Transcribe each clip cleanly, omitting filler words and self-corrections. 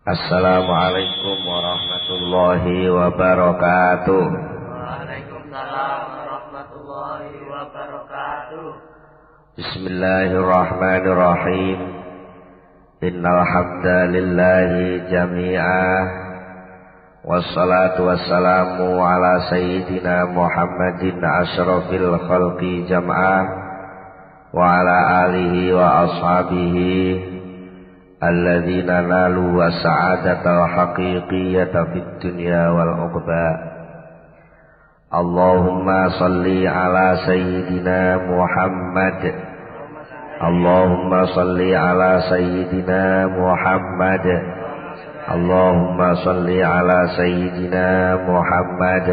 Assalamualaikum warahmatullahi wabarakatuh. Waalaikumsalam warahmatullahi wabarakatuh. Bismillahirrahmanirrahim. Innal hamdalillahi jami'ah. Wassalatu wassalamu ala sayyidina Muhammadin asyrafil khalqi jam'ah wa ala alihi wa ashabihi alladzina nalu as-sa'adatal haqiqiyyata fid dunya wal uqba. Allahumma salli ala sayyidina Muhammad. Allahumma salli ala sayyidina Muhammad. Allahumma salli ala sayyidina Muhammad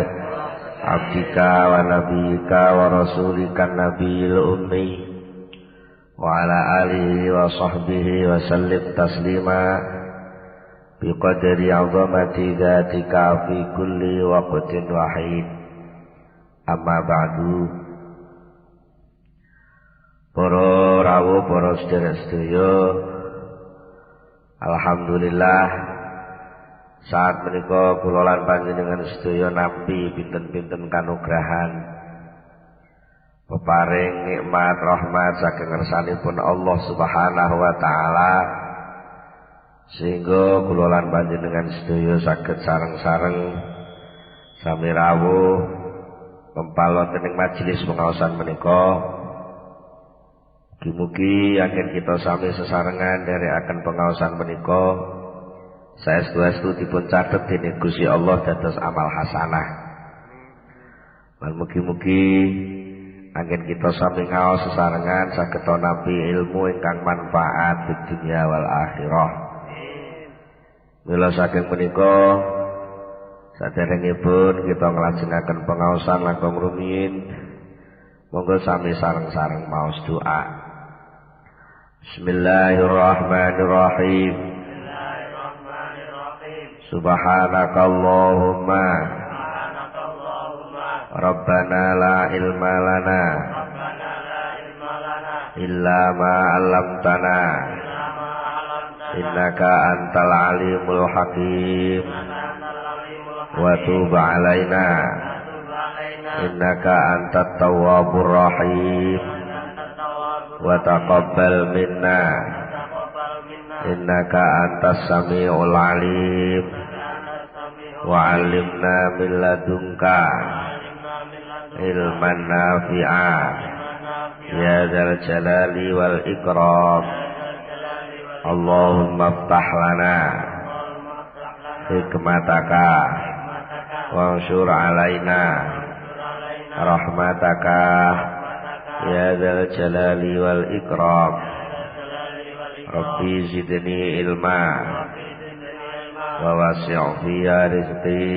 abdika wa nabiyika wa rasulika nabiyil ummi wa ala alihi wa sahbihi wa sallim taslima biqadri azamati dzatika fi kulli waqtin wahid. Amma ba'du. Para rawuh, para sedherek-sedherek, alhamdulillah saat menika kula lan panjenengan sedaya nampi pinten-pinten kanugrahan peparing nikmat rahmat saking ngersanipun Allah Subhanahu wa taala, sehingga kula lan panjenengan sedaya saged sareng-sareng sami rawuh kempal wonten ing majelis pengaosan menika. Mugi-mugi agen kita sami sesarengan nderekaken pengaosan menika saestu-estu dipun catet dening Gusti Allah dados amal hasanah. Lan mugi-mugi angin kita sami ngaos sesarengan saged nampi ilmu ingkang manfaat di dunia wal akhirah. Mila saking menika saderengipun kita nglajengaken pengaosan langkung rumiyin, monggo sami sareng-sareng maos doa. Bismillahirrahmanirrahim. Subhanakallahumma Rabbana la ilma lana illa ma 'allamtana innaka antal alimul hakim wa tub 'alaina innaka antat tawwabur rahim wa taqabbal minna innaka antas samiul alim wa 'allimna min ladunka ilman nafi'a ya dzal jalali wal ikram. Allahumma iftah lana hikmataka wanshur alaina rahmataka ya dzal jalali wal ikram. Rabbi zidni ilma wa wasi' fiya rizqi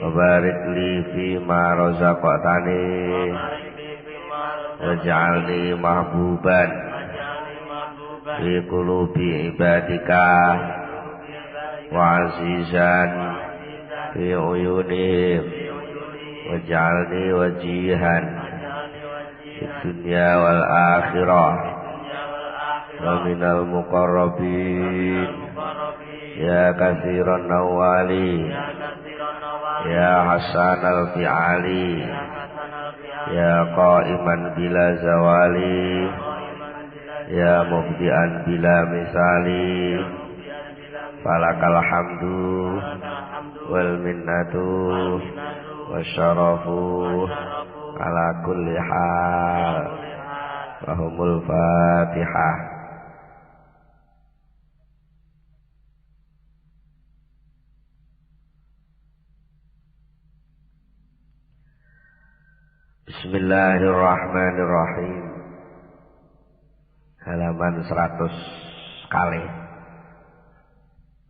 wa barik li fi ma razaqtani waj'alni mahbuban fi qulubi ibadika wa azizan fi uyunihim waj'alni wajihan fi dunya wal akhirah wa minal muqarrabin ya katsiran nawali ya hasan al-fi'ali ya qa'iman bila zawali ya mubdi'an bila misali falakal hamdu wal minnatu wasyarafu ala kulli hal. Lahumul Fatihah. Bismillahirrahmanirrahim. Halaman 100 kali.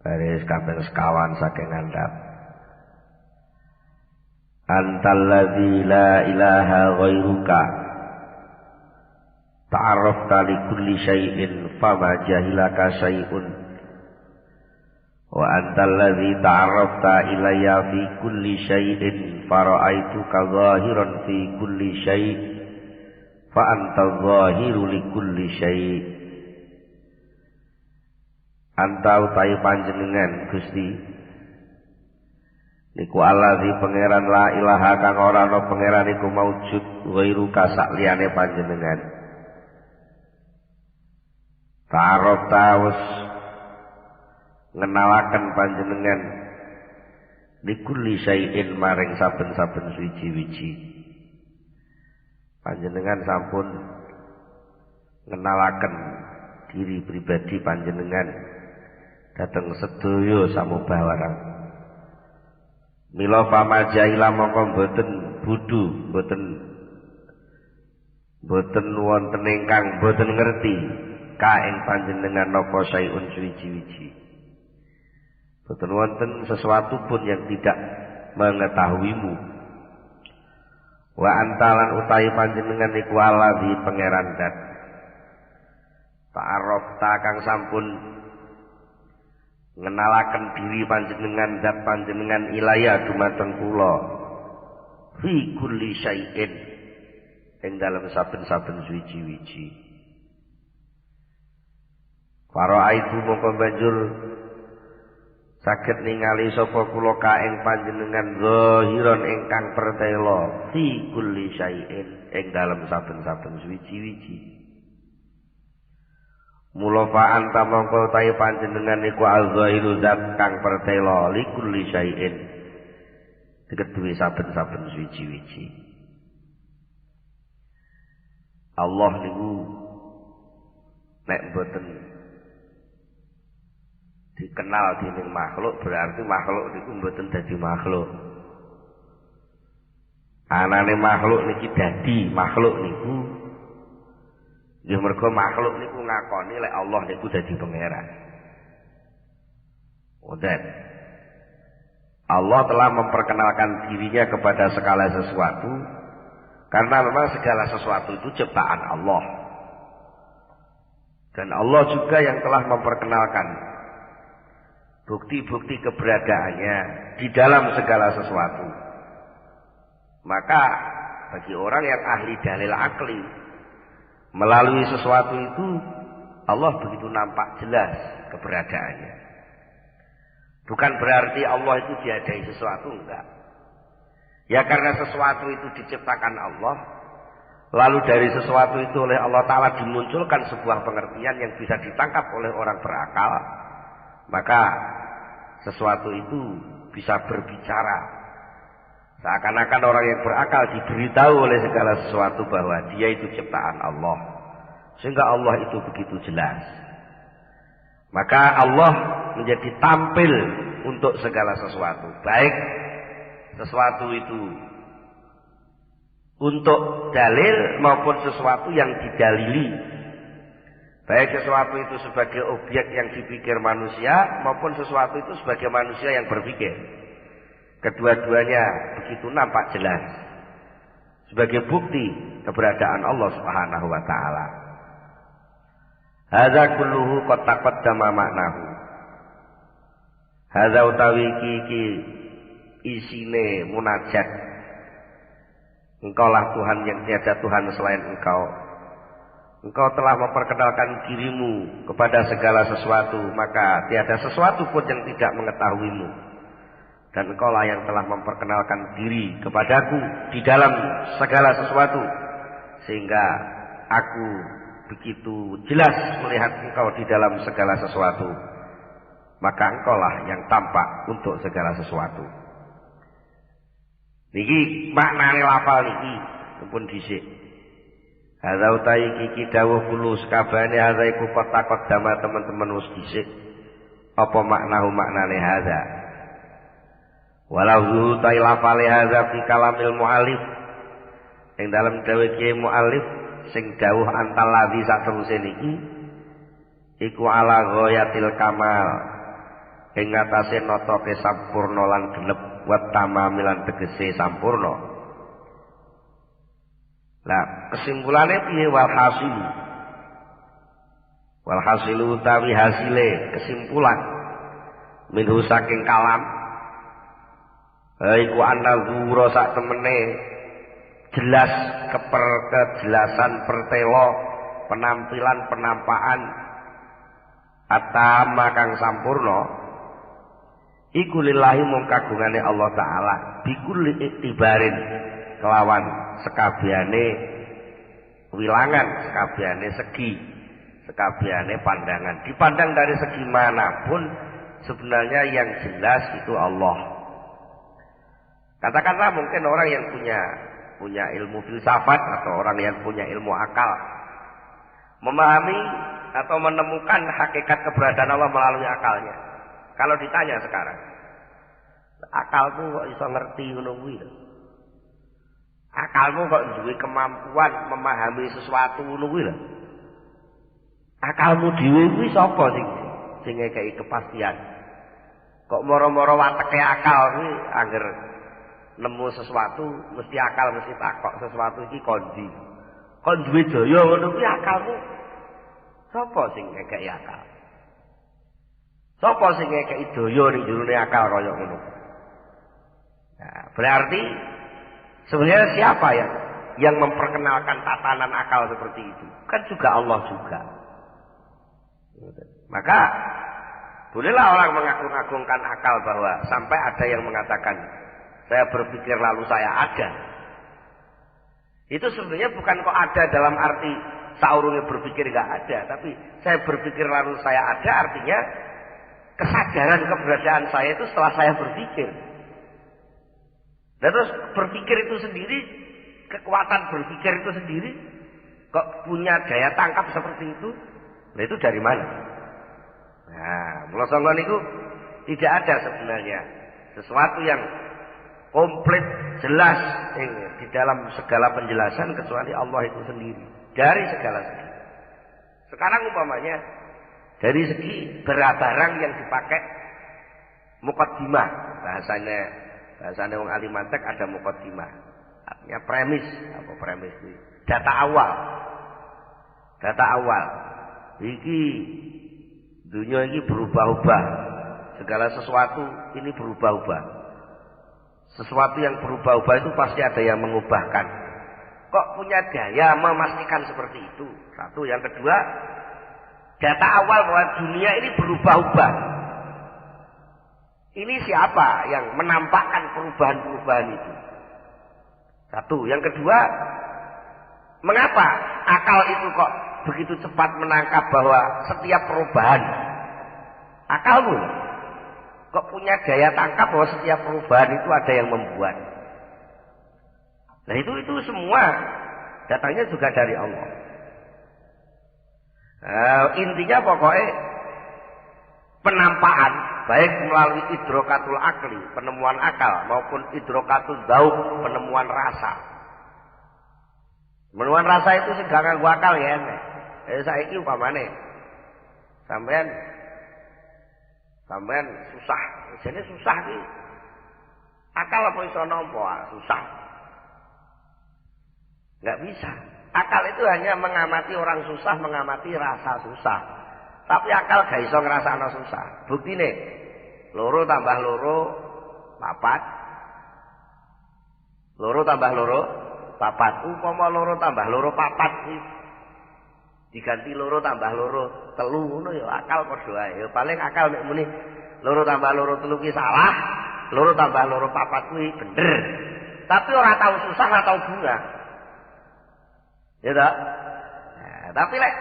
Baris kaping sekawan saking ngandhap. Antalladzi la ilaha ghairuka ta'arrafta li kulli syai'in fama jahilaka syai'un wa antalladzi ta'arrafta ilayya fi kulli syai'in fara'aituka zahiran fi kulli syai' fa anta zahiru li kulli syai'. anta utawi panjenengan Gusti niku allazi pangeran la ilaha kang ora ana pangeran iku maujud ghairu kasak liyane panjenengan ta'aruf ta'us ngenalaken panjenengan likulli syai'in maring saben-saben suci-wici panjenengan sampun ngenalaken diri pribadi panjenengan dateng sedaya samubarang mila pamajaila mongko boten bodho boten wonten ingkang boten ngerti ka ing panjenengan napa syai'un suci-wici boten wonten sesuatu pun yang tidak mengetahuimu wa antalan utawi panjenengan iku allazi pangeran dat ta'aruf ta kang sampun ngenalaken diri panjenengan dat panjenengan ilaya dumateng kula fi kulli syai'in ing dalam saben-saben suci-wici para itu mongko banjur saged ningali sapa kula ka ing panjenengan zahiron ingkang pertela fi kulli syai'in ing dalam saben-saben suci-wici mula fa anta mongko ta'i panjenengan iku al-zahiru zat kang pertela li kulli syai'in kedue saben-saben suci-wici Allah niku nek mboten dikenal dening makhluk berarti makhluk niku mboten dadi makhluk anane makhluk niki dadi makhluk niku nggih mergo makhluk niku ngakoni lek Allah niku dadi pangeran. Udah. Allah telah memperkenalkan dirinya kepada segala sesuatu karena memang segala sesuatu itu ciptaan Allah. Dan Allah juga yang telah memperkenalkan bukti-bukti keberadaannya di dalam segala sesuatu. Maka bagi orang yang ahli dalil akli melalui sesuatu itu Allah begitu nampak jelas keberadaannya. Bukan berarti Allah itu diadai sesuatu, enggak. Ya karena sesuatu itu diciptakan Allah, lalu dari sesuatu itu oleh Allah Ta'ala dimunculkan sebuah pengertian yang bisa ditangkap oleh orang berakal, maka sesuatu itu bisa berbicara. Seakan-akan orang yang berakal diberitahu oleh segala sesuatu bahwa dia itu ciptaan Allah. Sehingga Allah itu begitu jelas. Maka Allah menjadi tampil untuk segala sesuatu. Baik sesuatu itu untuk dalil maupun sesuatu yang didalili. Baik sesuatu itu sebagai objek yang dipikir manusia maupun sesuatu itu sebagai manusia yang berpikir. Kedua-duanya begitu nampak jelas sebagai bukti keberadaan Allah Subhanahu wa taala. Hadza kulluhu qad taqaddama maknahu. Hadza utawi iki isine munajat. Engkaulah Tuhan yang tiada Tuhan selain Engkau. Engkau telah memperkenalkan dirimu kepada segala sesuatu, maka tiada sesuatu pun yang tidak mengetahuimu. Dan engkaulah yang telah memperkenalkan diri kepadaku di dalam segala sesuatu. Sehingga aku begitu jelas melihat engkau di dalam segala sesuatu. Maka engkaulah yang tampak untuk segala sesuatu. Niki maknane lafal niki pun dhisik. Hadza utai kiki dawuh kulo sakabehane hadza iku kotakot dama teman-teman wis dhisik. Apa maknane hadza? Walau zuhutai lafali hadza fi kalamil mu'alif yang dalam dawuh kiai mu'alif sing dawuh antal ladzi sak teruse niki iku ala ghayatil kamal ing ngatasé nata kesampurna lan genep wa tamamilan tegese sampurna. Lah kesimpulane piye wal hasilu utawi hasile kesimpulan minhu saking kalam iku ana zuhura sak temene jelas kejelasan pertelo penampilan penampakan At-tamma kang sampurna iku lillahi mung kagungane Allah taala bikulli iktibarin kelawan sekabehane wilangan, sekabehane segi, sekabehane pandangan. Dipandang dari segi manapun sebenarnya yang jelas itu Allah. Katakanlah mungkin orang yang punya ilmu filsafat atau orang yang punya ilmu akal memahami atau menemukan hakikat keberadaan Allah melalui akalnya. Kalau ditanya sekarang, akalmu kok bisa ngerti ngono kuwi? Akalmu kok duwe kemampuan memahami sesuatu ngono kuwi lho? Akalmu dhewe kuwi sapa sing ngekeki kepastian? Kok moro-moro wateke akal kuwi angger nemu sesuatu mesti akal mesti takok sesuatu iki kondi. Kok duwe daya ngono kuwi akalmu? Sapa sing ngekeki akal? Sapa sing ngekeki daya ning jerone akal kaya ngono? Nah, berarti sebenarnya siapa yang memperkenalkan tatanan akal seperti itu? Kan juga Allah juga. Maka bolehlah orang mengagung-agungkan akal bahwa sampai ada yang mengatakan saya berpikir lalu saya ada. Itu sebenarnya bukan kok ada dalam arti saurungnya berpikir nggak ada, tapi saya berpikir lalu saya ada artinya kesadaran keberadaan saya itu setelah saya berpikir. Dan terus berpikir itu sendiri, kekuatan berpikir itu sendiri kok punya daya tangkap seperti itu. Nah itu dari mana? Nah, mula sangka niku tidak ada sebenarnya sesuatu yang komplit jelas di dalam segala penjelasan kecuali Allah itu sendiri dari segala segi. Sekarang umpamanya dari segi barang yang dipakai muqaddimah, bahasanya wong ahli mantek ada muqaddimah. Artinya premis, apa premis itu? Data awal. Iki dunia ini berubah-ubah. Segala sesuatu ini berubah-ubah. Sesuatu yang berubah-ubah itu pasti ada yang mengubahkan. Kok punya daya memastikan seperti itu? Satu. Yang kedua, data awal bahwa dunia ini berubah-ubah. Ini siapa yang menampakkan perubahan-perubahan itu? Satu. Yang kedua, mengapa akal itu kok begitu cepat menangkap bahwa setiap perubahan, akalmu kok punya daya tangkap bahwa setiap perubahan itu ada yang membuat. Nah itu semua datangnya juga dari Allah. Intinya pokoknya penampakan baik melalui idrokatul akli, penemuan akal, maupun idrokatul dzauq, penemuan rasa. Penemuan rasa itu sing gak nganggo akal ya enek. Saiki upamane sampean susah. Jane susah iki. Akal apa iso nampa? Susah. Enggak bisa. Akal itu hanya mengamati orang susah, mengamati rasa susah. Tapi akal gak iso ngrasakno susah. Buktine 2 tambah 2 4. 2 tambah 2 4. Upama 2 tambah 2 4 diganti 2 tambah 2 3 ngono ya akal padha ae. Ya paling akal nek muni 2 tambah 2 3 ki salah, 2 tambah 2 4 kuwi bener. Tapi ora tahu susah, ora tahu bunga. Ya tak? Nah, tapi lek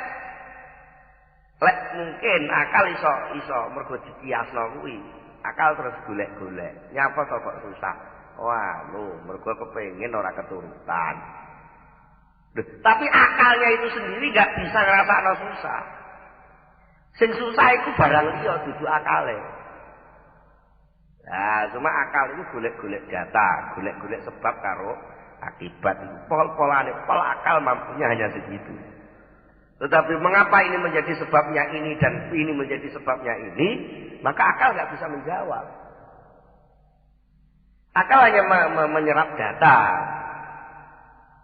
mungkin akal iso mergo dikiasno kuwi. Akal terus golek-golek. Nyapa to kok susah? Wah, mergo kepengin ora keturutan. Tapi akalnya itu sendiri gak bisa ngrasakno susah. Sing susah itu barang liya dudu akale. Nah, cuma akal itu golek-golek data, golek-golek sebab karo akibat. Pol-polane pol akal mampunya hanya segitu. Tetapi mengapa ini menjadi sebabnya ini dan ini menjadi sebabnya ini, maka akal gak bisa menjawab. Akal hanya menyerap data.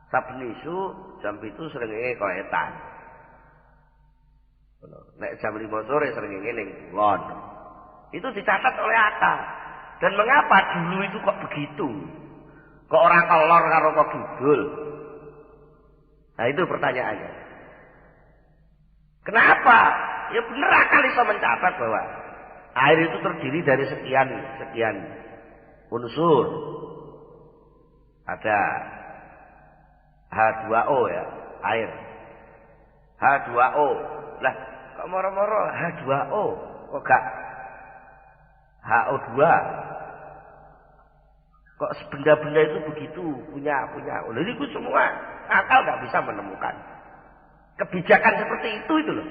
Saben isu jam 7 srengenge koetan. Nek jam 5 sore srengenge ning kulon. Itu dicatat oleh akal. Dan mengapa dulu itu kok begitu? Kok orang kelor karo kok kidul? Nah itu pertanyaannya. Kenapa Ya bener akal iso mencatat bahwa air itu terdiri dari sekian unsur. Ada H2O ya, air. H2O. Lah, kok moro-moro H2O? Kok gak HO2? Kok benda-benda itu begitu punya. Lalu itu semua akal nggak bisa menemukan. Kebijakan seperti itu loh.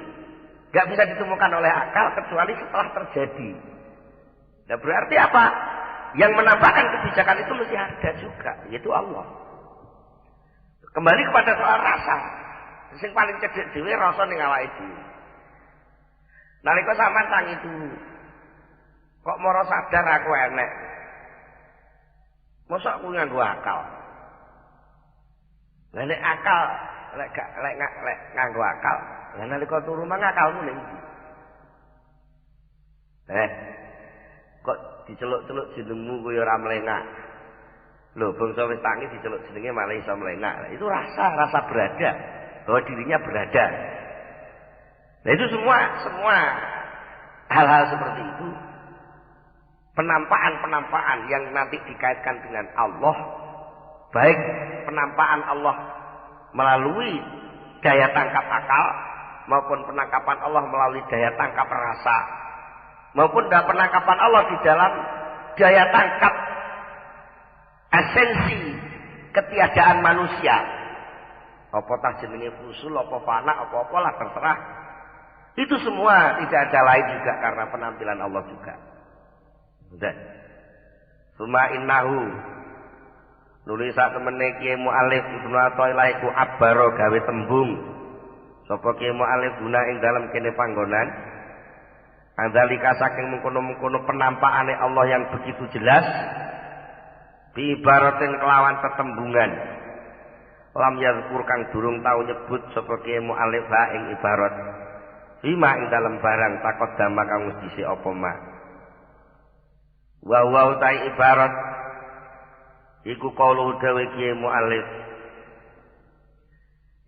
Nggak bisa ditemukan oleh akal kecuali setelah terjadi. Nah berarti apa? Yang menambahkan kebijakan itu mesti ada juga, yaitu Allah. Kembali kepada soal rasa. Sing paling cedek dhewe rasa ning awake dhewe. Nalika sampean tangi dulu. Kok moro sadar aku enek. Mosok aku nganggo akal. Lah nek akal lek nganggo akal, lah nalika turu mang akalmu ning ndi? Kok diceluk-celuk jenengmu kaya ora mlengak. Lho, bangsa wis tangi diceluk jenenge malah iso mlengak. Itu rasa berada, bahwa dirinya berada. Nah itu semua hal-hal seperti itu penampakan yang nanti dikaitkan dengan Allah, baik penampakan Allah melalui daya tangkap akal maupun penangkapan Allah melalui daya tangkap rasa, maupun penangkapan Allah di dalam daya tangkap esensi ketiadaan manusia. Apa tah jenenge fusul, apa fana, apa-apa lah terserah. Itu semua tidak ada lain juga karena penampilan Allah juga. Sudah. Suma innahu nulis sak temene Kiai Mu'alif Ibnu Athaillah iku abbaro gawe tembung. Sapa Kiai Mu'alif guna ing dalam kene panggonan. Andalika saking mengkono-mengkono penampakane Allah yang begitu jelas. Bi ibaratin kelawan tetembungan. Lam yazkur kang durung tau nyebut sapa Kiai Mu'alif ha ing ibarat. Bima ing dalam barang takut dama kang wis dhisik apa mak. Wa utai ibarat iku qaulu dawe Kiai Mu'alif.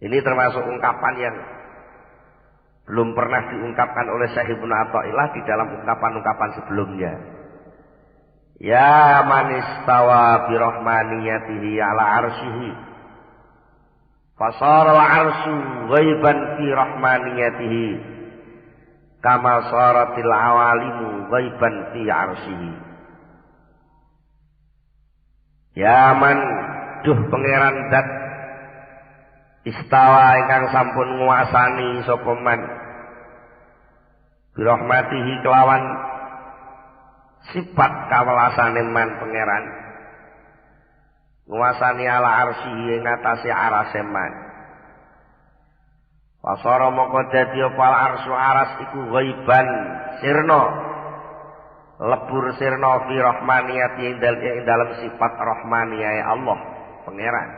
Ini termasuk ungkapan yang belum pernah diungkapkan oleh Syekh Ibnu Athaillah di dalam ungkapan-ungkapan sebelumnya. Ya man istawa bi rahmaniyatihi ala arsyihi fasara al-arsyu ghaiban fi rahmaniyatihi kama saratil awalimu ghaiban fi arsyihi. Ya man duh pangeran dat istawa ingkang sampun nguasani sapa man bi rahmatihi kelawan sifat kawelasane man pangeran nguasani ala arsyihi ing atase arase man. Pasara moko dadi apa arsy aras iku ghaiban sirna lebur sirna fi rahmaniyati ing dalam sifat rahmaniyah Allah pangeran.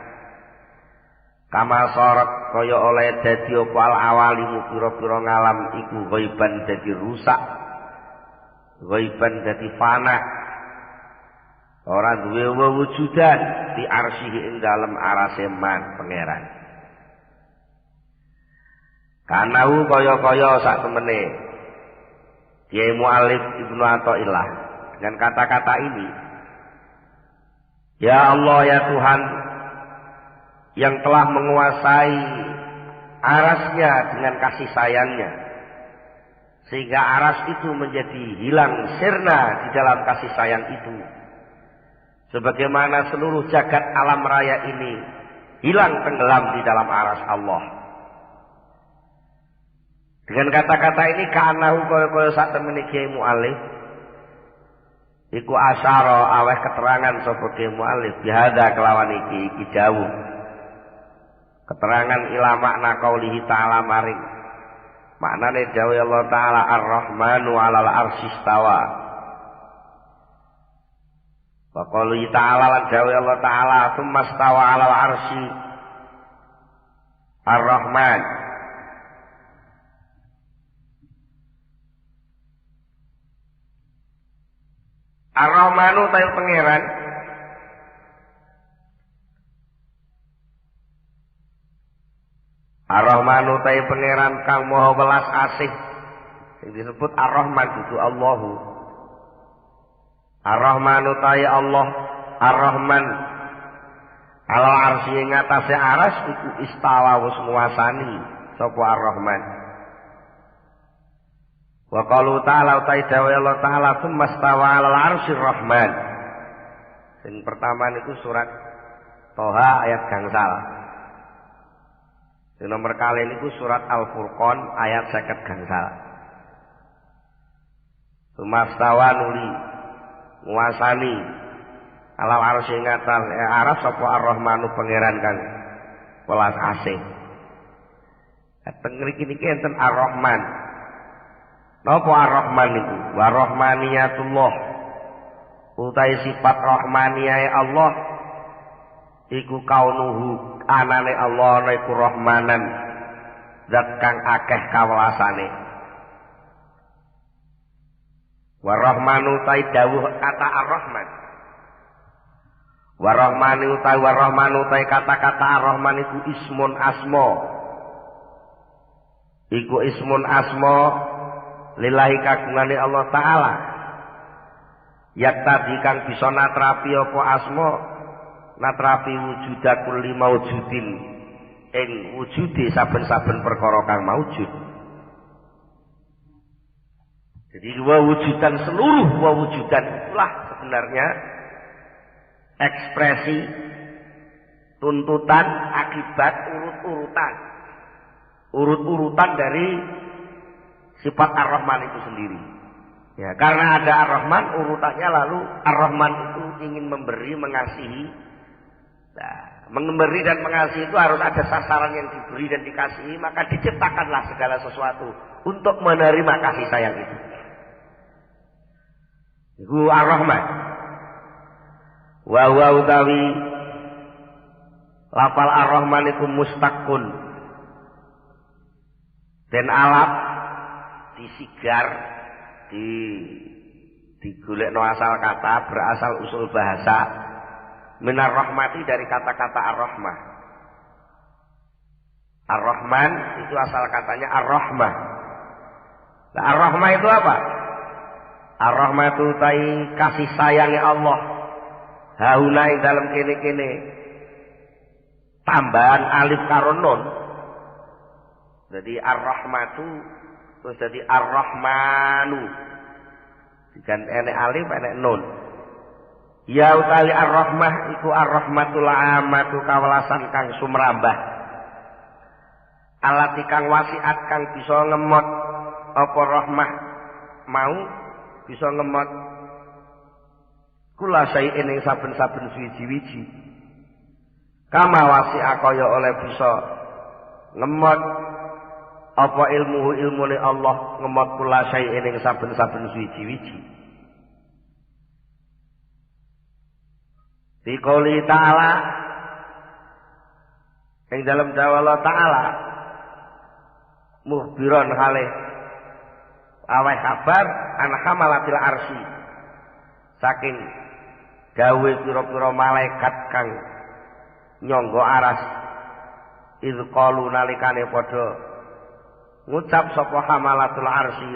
Kama sorot kaya oleh dadi apa al awalimu pira-pira ngalam iku ghaiban dadi rusak, ghaiban dadi fana, ora duwe wujudan di arsyihi ing dalam arase man pangeran. Kanahu kaya-kaya sak temene Kiai Mu'alif Ibnu Athaillah dengan kata-kata ini, ya Allah ya Tuhan yang telah menguasai arasnya dengan kasih sayangnya sehingga aras itu menjadi hilang sirna di dalam kasih sayang itu, sebagaimana seluruh jagat alam raya ini hilang tenggelam di dalam aras Allah. Dengan kata-kata ini ka'anahu kaya-kaya sak temene Kiai Mu'alif iku asyara aweh keterangan sapa Kiai Mu'alif bihada kelawan iki dawuh keterangan ila makna qaulihi ta'ala maring maknane dawuh Allah taala Ar-Rahmanu 'alal 'arsy istawa. Wa qaulihi ta'ala lan dawuh Allah taala tsumma istawa 'alal 'arsy Ar-Rahman. Ar-Rahmanu tayu pangeran Ar-Rahmanu tayu pangeran kang maha welas asih Yang disebut Ar-Rahman itu Allahu. Ar-Rahman utai Allah, Ar-Rahman ala arsy ing atase aras iku istawa wis nguasani sapa Ar-Rahman. Wa qalu ta'ala utai dawuh Allah taala tsumma stawa 'alal 'arsyir Rahman. Sing pertama niku surat Toha ayat gangsal. Sing nomor kali niku surat Al-Furqan ayat 50 gangsal. Tsumma stawa nuli nguasani alal arsy ing atase aras sapa Ar-Rahmanu pangeran kang welas asih. Teng mriki niki enten Ar-Rahman. Napa Ar-Rahman niku? Wa rahmaniyatullah. Utai sifat rahmaniyae Allah iku kaunuhu anane Allah iku rahmanan zat kang akeh kawelasane. Wa rahmanu utai dawuh kata Ar-Rahman. Wa rahmanu utai kata-kata Ar-Rahman iku ismun asma. Iku ismun asma lillahi kagungane Allah taala. Yakta kang bisa natrapi apa asma natrapi wujudakul lima wujudin ing wujude saben-saben perkara kang maujud. Jadi seluruh wujudan itulah sebenarnya ekspresi tuntutan akibat urut-urutan dari sifat Ar-Rahman itu sendiri. Ya, karena ada Ar-Rahman urutannya lalu Ar-Rahman itu ingin memberi, mengasihi. Nah, memberi dan mengasihi itu harus ada sasaran yang diberi dan dikasihi, maka diciptakanlah segala sesuatu untuk menerima kasih sayang itu. Itu Ar-Rahman. Wa huwa utawi lafal Ar-Rahman itu mustaqun dan alap disigar digolekno asal kata berasal usul bahasa minar rahmati dari kata-kata ar-rahmah. Ar-Rahman itu asal katanya ar-rahmah. Nah, ar-rahmah itu apa? Ar-rahmah itu tai kasih sayangnya Allah. Hauna ing dalam kene-kene tambahan alif karo nun. Jadi ar-rahmatu terus jadi Ar-Rahmanu. Digan enek alif enek nun. Ya utawi Ar-Rahmah iku Ar-Rahmatul amatu kawelasan kang sumrambah. Alati kang wasiat kang bisa ngemot apa rahmah mau bisa ngemot kula sayin ing saben-saben suwiji-wiji. Kama wasi'a kaya oleh bisa ngemot apa ilmune Allah ngemot kula sayin ing saben-saben suwiji-wiji. Di qouli ta'ala ing dalam dawuh Allah Ta'ala mukhbiron halih aweh kabar ana hamalatil arsy saking gawe pira-pira malaikat kang nyangga aras iz qalu nalikane padha ngucap sapa hamalatul arsy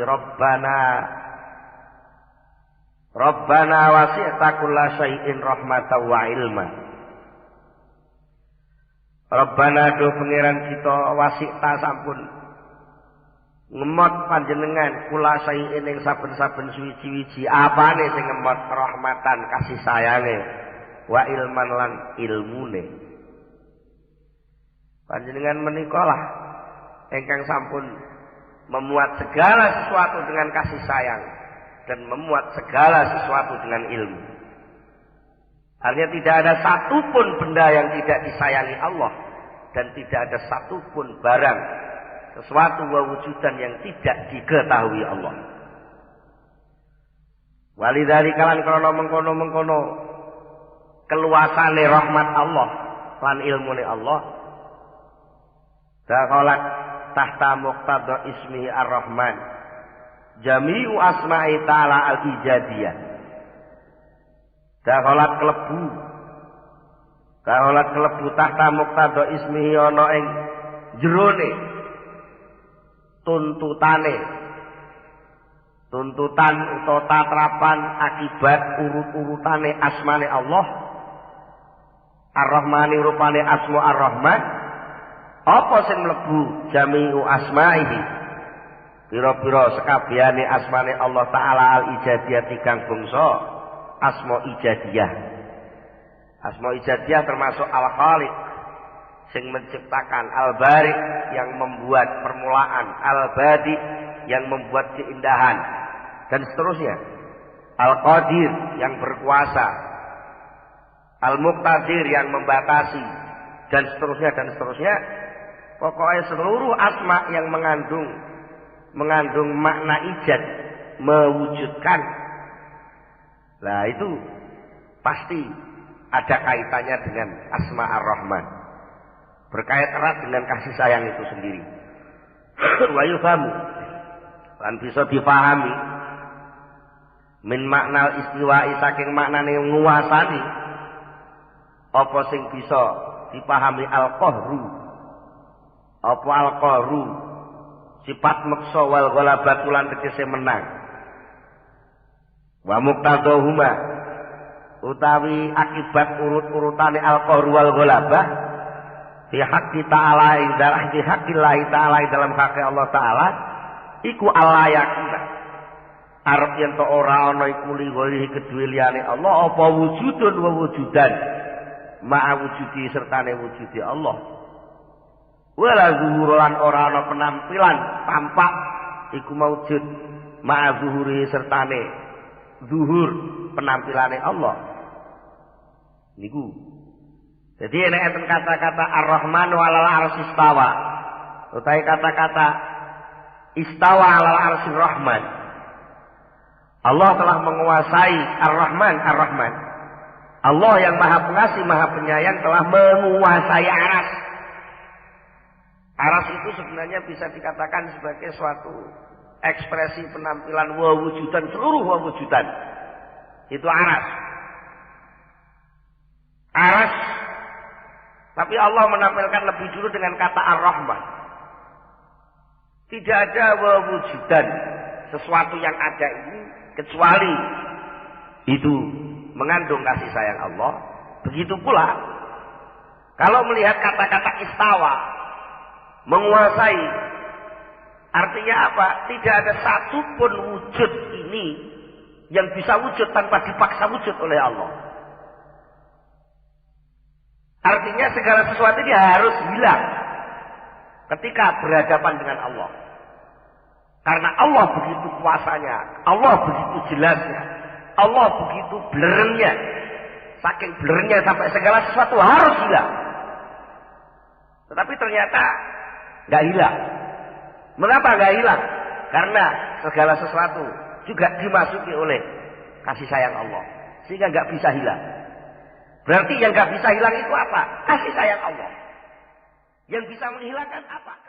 Rabbana wasi'ta kulla syai'in rahmatan wa ilma. Rabbana do pangeran kita wasi'ta sampun ngemot panjenengan kula syai'in ing saben-saben suwiji-wiji apane sing ngemot rahmatan kasih sayange wa ilman lan ilmune. Panjenengan menika lah ingkang sampun memuat segala sesuatu dengan kasih sayang dan memuat segala sesuatu dengan ilmu. Artinya tidak ada satupun benda yang tidak disayangi Allah dan tidak ada satupun barang sesuatu wewujudan yang tidak diketahui Allah. Walidari kalan krono mengkono keluasane rahmat Allah lan ilmune Allah. Dakhalat tahta muqtada ismihi ar-Rahman. Jami'u asma'i ta'ala al-ijadiyah. Dakhalat kelebu tahta muqtada ismihi ana ing jerone tuntutane tuntutan utawa tatrapan akibat urut-urutane asmane Allah Ar-Rahmani rupane asma Ar-Rahman apa sing mlebu jami'u asma'ihi pira-pira sekabehane asmane Allah taala al-ijadiyah tigang bangsa asma ijadiyah. Asma ijadiyah termasuk al-khaliq sing menciptakan, al-bari yang membuat permulaan, al-badi yang membuat keindahan dan seterusnya, al-qadir yang berkuasa, al-muqtadir yang membatasi dan seterusnya. Pokoknya seluruh asma yang mengandung makna ijad, mewujudkan. Nah itu pasti ada kaitannya dengan asma Ar-Rahman. Berkait erat dengan kasih sayang itu sendiri. Wa yufahamu lan bisa dipahami min makna istiwa'i saking maknane nguasani apa sing bisa dipahami al-qahru apa al-qahru sifat maksa wal ghalabah lan tegese menang wa muqtadahuma utawi akibat urut-urutane al-qahru wal ghalabah fi haqqi ta'ala fi haqqillahi ta'ala dalam hak Allah taala iku alayakna arep yen to ora ana iku liwali kedue liyane Allah apa wujudun wa wujudan ma'a wujudi sertane wujudi Allah wala zuhuran ora ana penampilan tampak iku maujud ma'a zuhuri sertane zuhur penampilane Allah niku. Jadi nek enten kata-kata Ar-Rahman 'alal 'arsy istawa utawi kata-kata istawa 'alal 'arsyir Rahman. Allah telah menguasai Ar-Rahman, Ar-Rahman. Allah yang Maha Pengasih, Maha Penyayang telah menguasai aras. Aras itu sebenarnya bisa dikatakan sebagai suatu ekspresi penampilan wewujudan, seluruh wewujudan. Itu aras. Aras. Tapi Allah menampilkan lebih dulu dengan kata Ar-Rahman. Tidak ada wewujudan sesuatu yang ada ini kecuali itu mengandung kasih sayang Allah. Begitu pula kalau melihat kata-kata istawa menguasai, artinya apa? Tidak ada satupun wujud ini yang bisa wujud tanpa dipaksa wujud oleh Allah. Artinya segala sesuatu ini harus hilang ketika berhadapan dengan Allah. Karena Allah begitu kuasanya, Allah begitu jelasnya, Allah begitu blernya. Saking blernya sampai segala sesuatu harus hilang. Tetapi ternyata nggak hilang. Mengapa nggak hilang? Karena segala sesuatu juga dimasuki oleh kasih sayang Allah, sehingga nggak bisa hilang. Berarti yang nggak bisa hilang itu apa? Kasih sayang Allah. Yang bisa menghilangkan apa?